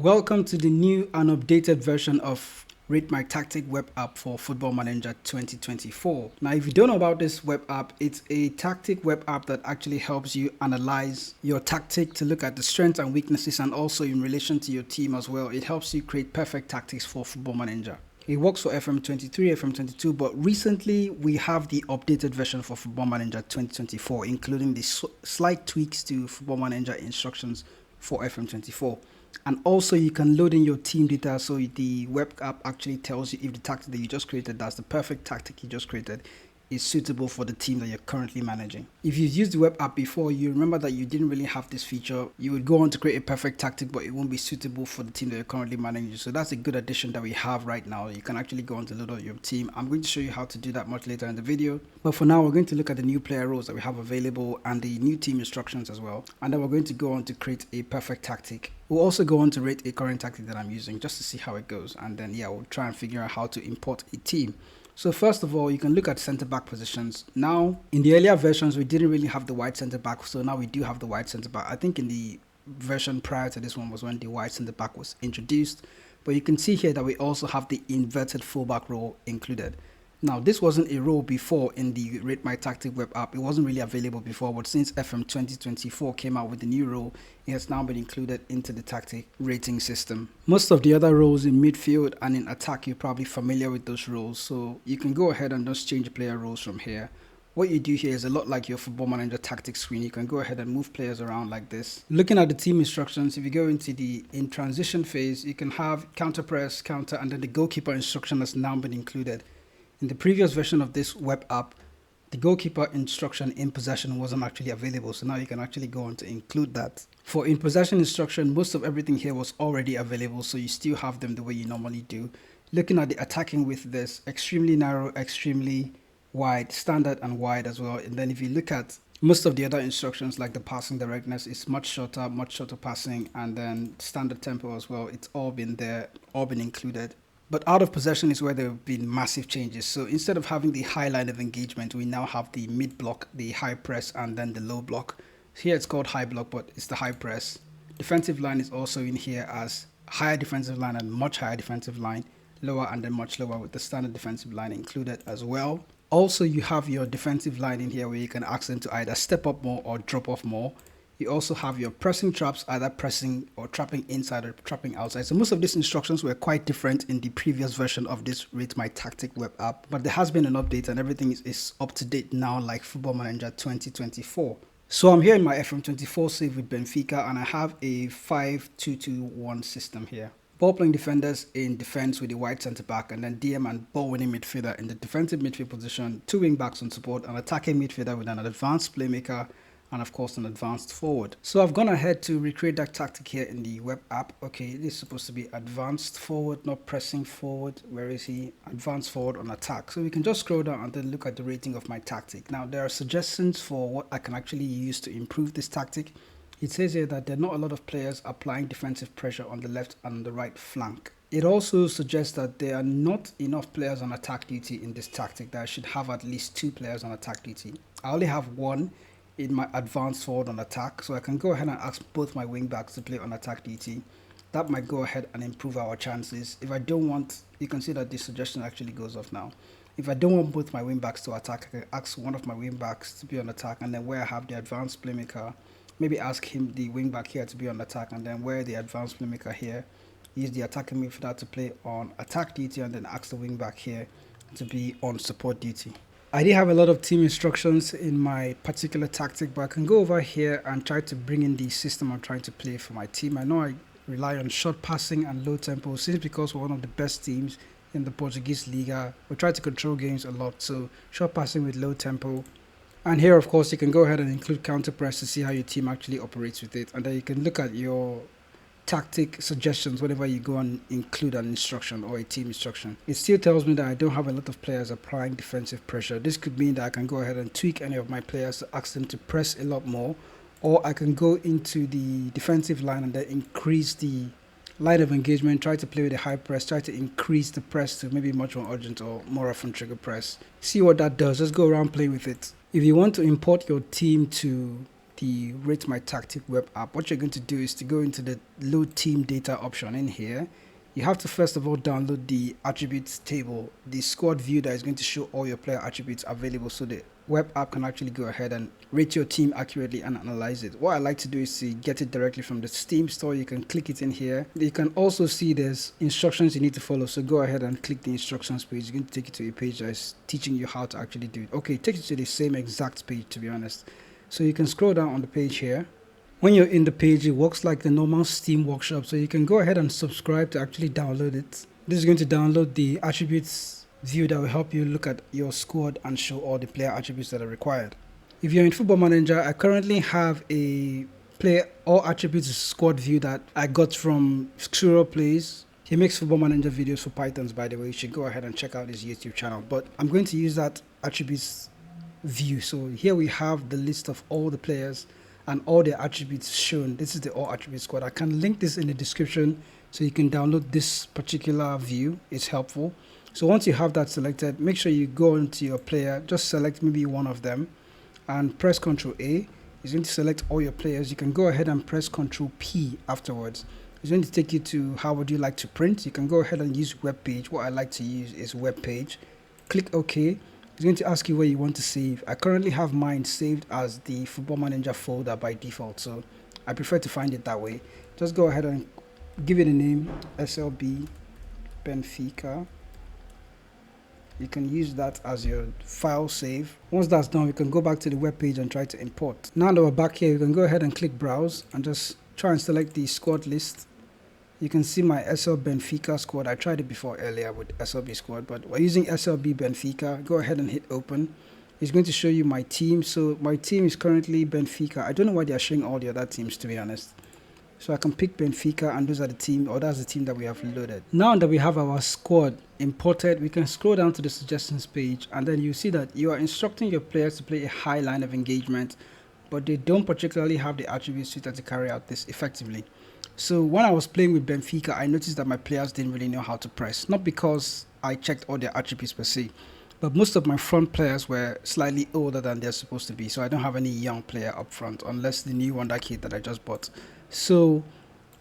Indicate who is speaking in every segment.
Speaker 1: Welcome to the new and updated version of RateMyTactic web app for Football Manager 2024. Now, if you don't know about this web app, it's a tactic web app that actually helps you analyze your tactic to look at the strengths and weaknesses, and also in relation to your team as well. It helps you create perfect tactics for Football Manager. It works for FM23, FM22, but recently we have the updated version for Football Manager 2024, including the slight tweaks to Football Manager instructions for FM24. And also you can load in your team data, so the web app actually tells you if the tactic that you just created, that's the perfect tactic you just created, is suitable for the team that you're currently managing. If you've used the web app before, you remember that you didn't really have this feature. You would go on to create a perfect tactic, but it won't be suitable for the team that you're currently managing. So that's a good addition that we have right now. You can actually go on to load out your team. I'm going to show you how to do that much later in the video. But for now, we're going to look at the new player roles that we have available and the new team instructions as well. And then we're going to go on to create a perfect tactic. We'll also go on to rate a current tactic that I'm using just to see how it goes. And then, we'll try and figure out how to import a team. So first of all, you can look at center back positions. Now, in the earlier versions, we didn't really have the wide center back. So now we do have the wide center back. I think in the version prior to this one was when the wide center back was introduced. But you can see here that we also have the inverted fullback role included. Now, this wasn't a role before in the RateMyTactic web app. It wasn't really available before, but since FM2024 came out with the new role, it has now been included into the tactic rating system. Most of the other roles in midfield and in attack, you're probably familiar with those roles, so you can go ahead and just change player roles from here. What you do here is a lot like your Football Manager tactics screen. You can go ahead and move players around like this. Looking at the team instructions, if you go into the in transition phase, you can have counter press, counter, and then the goalkeeper instruction has now been included. In the previous version of this web app, the goalkeeper instruction in possession wasn't actually available, so now you can actually go on to include that. For in possession instruction, most of everything here was already available, so you still have them the way you normally do. Looking at the attacking width, there's extremely narrow, extremely wide, standard and wide as well. And then if you look at most of the other instructions, like the passing directness, is much shorter passing, and then standard tempo as well. It's all been there, all been included. But out of possession is where there have been massive changes. So instead of having the high line of engagement, we now have the mid block, the high press, and then the low block. Here it's called high block, but it's the high press. Defensive line is also in here as higher defensive line and much higher defensive line, lower and then much lower, with the standard defensive line included as well. Also, you have your defensive line in here where you can ask them to either step up more or drop off more. You also have your pressing traps, either pressing or trapping inside or trapping outside. So most of these instructions were quite different in the previous version of this RateMyTactic web app. But there has been an update and everything is up to date now, like Football Manager 2024. So I'm here in my FM24 save with Benfica, and I have a 5-2-2-1 system here. Ball playing defenders in defense with the wide centre back, and then DM and ball winning midfielder in the defensive midfield position, 2 wing backs on support, an attacking midfielder with an advanced playmaker, and of course an advanced forward. So I've gone ahead to recreate that tactic here in the web app. Okay, this is supposed to be advanced forward, not pressing forward. Where is he? Advanced forward on attack. So we can just scroll down and then look at the rating of my tactic. Now there are suggestions for what I can actually use to improve this tactic. It says here that there are not a lot of players applying defensive pressure on the left and the right flank. It also suggests that there are not enough players on attack duty in this tactic, that I should have at least 2 players on attack duty. I only have 1 in my advanced forward on attack, so I can go ahead and ask both my wing backs to play on attack duty. That might go ahead and improve our chances. If I don't want, you can see that this suggestion actually goes off now. If I don't want both my wing backs to attack, I can ask one of my wing backs to be on attack, and then where I have the advanced playmaker, maybe ask him, the wing back here, to be on attack, and then where the advanced playmaker here, use the attacking midfielder to play on attack duty, and then ask the wing back here to be on support duty. I did have a lot of team instructions in my particular tactic, but I can go over here and try to bring in the system I'm trying to play for my team. I know I rely on short passing and low tempo, simply because we're one of the best teams in the Portuguese Liga. We try to control games a lot, so short passing with low tempo. And here, of course, you can go ahead and include counter press to see how your team actually operates with it. And then you can look at your tactic suggestions whenever you go and include an instruction or a team instruction. It still tells me that I don't have a lot of players applying defensive pressure. This could mean that I can go ahead and tweak any of my players to ask them to press a lot more, or I can go into the defensive line and then increase the line of engagement, try to play with a high press, try to increase the press to maybe much more urgent or more often trigger press. See what that does. Let's go around playing with it. If you want to import your team to the RateMyTactic web app, what you're going to do is to go into the load team data option in here. You have to first of all download the attributes table, the squad view that is going to show all your player attributes available, so the web app can actually go ahead and rate your team accurately and analyze it. What I like to do is to get it directly from the Steam store. You can click it in here. You can also see there's instructions you need to follow, so go ahead and click the instructions page. It's going to take you to a page that is teaching you how to actually do it. Okay, it takes you to the same exact page, to be honest. So you can scroll down on the page here. When you're in the page, it works like the normal Steam workshop, so you can go ahead and subscribe to actually download it. This is going to download the attributes view that will help you look at your squad and show all the player attributes that are required. If you're in Football Manager, I currently have a player all attributes squad view that I got from Squirrel Plays. He makes Football Manager videos for Pythons, by the way. You should go ahead and check out his YouTube channel. But I'm going to use that attributes view. So here we have the list of all the players and all their attributes shown. This is the all attribute squad. I can link this in the description so you can download this particular view. It's helpful. So once you have that selected, make sure you go into your player, just select maybe one of them and press Ctrl A. It's going to select all your players. You can go ahead and press Ctrl P afterwards. It's going to take you to how would you like to print. You can go ahead and use web page. What I like to use is web page. Click OK. It's going to ask you where you want to save. I currently have mine saved as the Football Manager folder by default, so I prefer to find it that way. Just go ahead and give it a name, SLB Benfica. You can use that as your file save. Once that's done, we can go back to the web page and try to import. Now that we're back here, you can go ahead and click browse and just try and select the squad list. You can see my SL Benfica squad. I tried it before earlier with SLB squad, but we're using SLB Benfica. Go ahead and hit open. It's going to show you my team. So my team is currently Benfica. I don't know why they are showing all the other teams, to be honest. So I can pick Benfica and those are the team, or that's the team that we have loaded. Now that we have our squad imported, we can scroll down to the suggestions page and then you see that you are instructing your players to play a high line of engagement, but they don't particularly have the attributes suited to carry out this effectively. So when I was playing with Benfica, I noticed that my players didn't really know how to press. Not because I checked all their attributes per se, but most of my front players were slightly older than they're supposed to be. So I don't have any young player up front, unless the new Wonder Kid that I just bought. So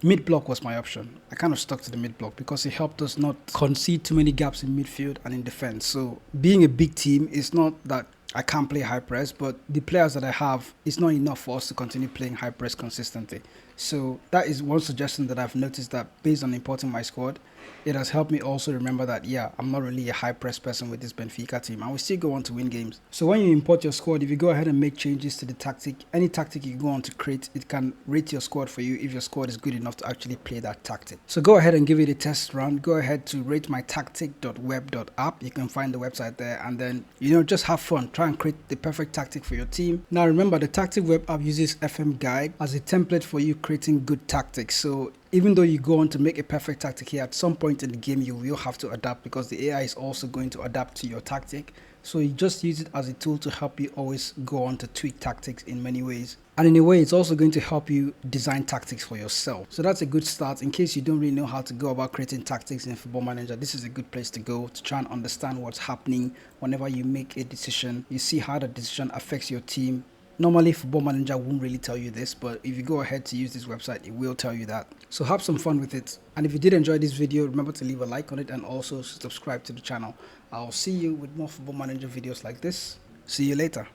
Speaker 1: mid block was my option. I kind of stuck to the mid block because it helped us not concede too many gaps in midfield and in defense. So being a big team, it's not that I can't play high press, but the players that I have, it's not enough for us to continue playing high press consistently. So that is one suggestion that I've noticed, that based on importing my squad, it has helped me also remember that, yeah, I'm not really a high press person with this Benfica team, and we still go on to win games. So when you import your squad, if you go ahead and make changes to the tactic, any tactic you go on to create, it can rate your squad for you if your squad is good enough to actually play that tactic. So go ahead and give it a test run. Go ahead to ratemytactic.web.app. You can find the website there, and then, just have fun. Try and create the perfect tactic for your team. Now remember, the tactic web app uses FM Guide as a template for you creating good tactics. So even though you go on to make a perfect tactic here, at some point in the game you will have to adapt, because the AI is also going to adapt to your tactic. So you just use it as a tool to help you always go on to tweak tactics in many ways. And in a way, it's also going to help you design tactics for yourself. So that's a good start. In case you don't really know how to go about creating tactics in Football Manager, this is a good place to go to try and understand what's happening whenever you make a decision. You see how the decision affects your team. Normally, Football Manager won't really tell you this, but if you go ahead to use this website, it will tell you that. So have some fun with it. And if you did enjoy this video, remember to leave a like on it and also subscribe to the channel. I'll see you with more Football Manager videos like this. See you later.